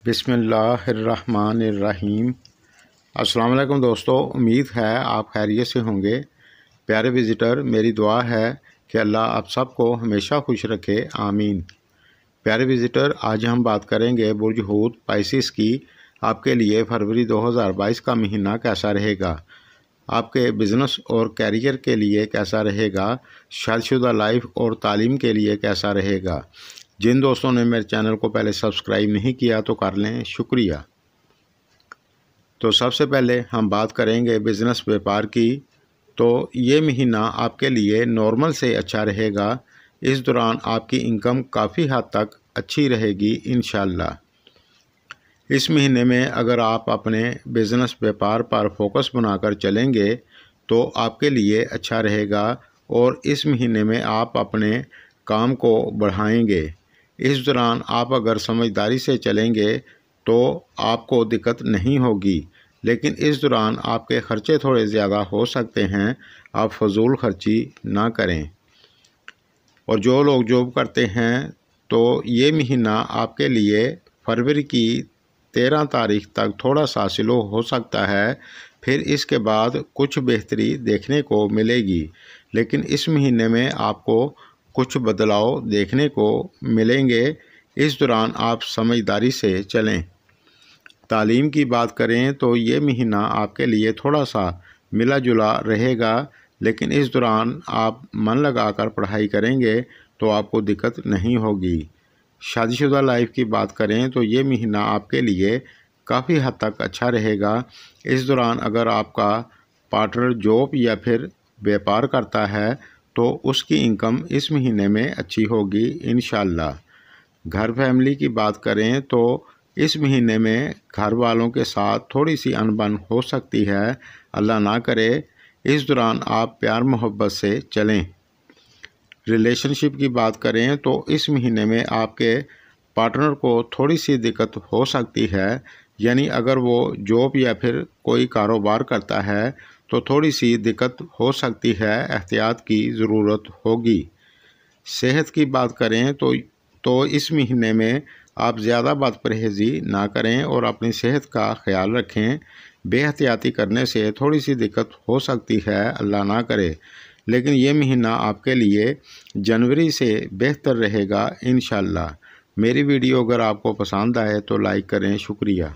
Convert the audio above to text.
बिस्मिल्लाहिर्रहमानिर्रहीम। अस्सलाम वालेकुम दोस्तों, उम्मीद है आप खैरियत से होंगे। प्यारे विज़िटर, मेरी दुआ है कि अल्लाह आप सबको हमेशा खुश रखे, आमीन। प्यारे विज़िटर, आज हम बात करेंगे बुर्ज हूत पाइसिस की आपके लिए फरवरी 2022 का महीना कैसा रहेगा, आपके बिज़नेस और कैरियर के लिए कैसा रहेगा, शादीशुदा लाइफ और तालीम के लिए कैसा रहेगा। जिन दोस्तों ने मेरे चैनल को पहले सब्सक्राइब नहीं किया तो कर लें, शुक्रिया। तो सबसे पहले हम बात करेंगे बिज़नेस व्यापार की। तो ये महीना आपके लिए नॉर्मल से अच्छा रहेगा। इस दौरान आपकी इनकम काफ़ी हद तक अच्छी रहेगी इंशाल्लाह। इस महीने में अगर आप अपने बिज़नेस व्यापार पर फोकस बनाकर चलेंगे तो आपके लिए अच्छा रहेगा और इस महीने में आप अपने काम को बढ़ाएंगे। इस दौरान आप अगर समझदारी से चलेंगे तो आपको दिक्कत नहीं होगी, लेकिन इस दौरान आपके ख़र्चे थोड़े ज़्यादा हो सकते हैं। आप फजूल खर्ची ना करें। और जो लोग जॉब करते हैं तो ये महीना आपके लिए फरवरी की 13 तारीख तक थोड़ा सा स्लो हो सकता है, फिर इसके बाद कुछ बेहतरी देखने को मिलेगी। लेकिन इस महीने में आपको कुछ बदलाव देखने को मिलेंगे। इस दौरान आप समझदारी से चलें। तालीम की बात करें तो ये महीना आपके लिए थोड़ा सा मिला जुला रहेगा, लेकिन इस दौरान आप मन लगाकर पढ़ाई करेंगे तो आपको दिक्कत नहीं होगी। शादीशुदा लाइफ की बात करें तो ये महीना आपके लिए काफ़ी हद तक अच्छा रहेगा। इस दौरान अगर आपका पार्टनर जॉब या फिर व्यापार करता है तो उसकी इनकम इस महीने में अच्छी होगी इंशाल्लाह। घर फैमिली की बात करें तो इस महीने में घर वालों के साथ थोड़ी सी अनबन हो सकती है, अल्लाह ना करे। इस दौरान आप प्यार मोहब्बत से चलें। रिलेशनशिप की बात करें तो इस महीने में आपके पार्टनर को थोड़ी सी दिक्कत हो सकती है, यानी अगर वो जॉब या फिर कोई कारोबार करता है तो थोड़ी सी दिक्कत हो सकती है, एहतियात की ज़रूरत होगी। सेहत की बात करें तो इस महीने में आप ज़्यादा बदपरहेज़ी ना करें और अपनी सेहत का ख्याल रखें। बेहतियाती करने से थोड़ी सी दिक्कत हो सकती है, अल्लाह ना करे। लेकिन ये महीना आपके लिए जनवरी से बेहतर रहेगा इंशाल्लाह। मेरी वीडियो अगर आपको पसंद आए तो लाइक करें, शुक्रिया।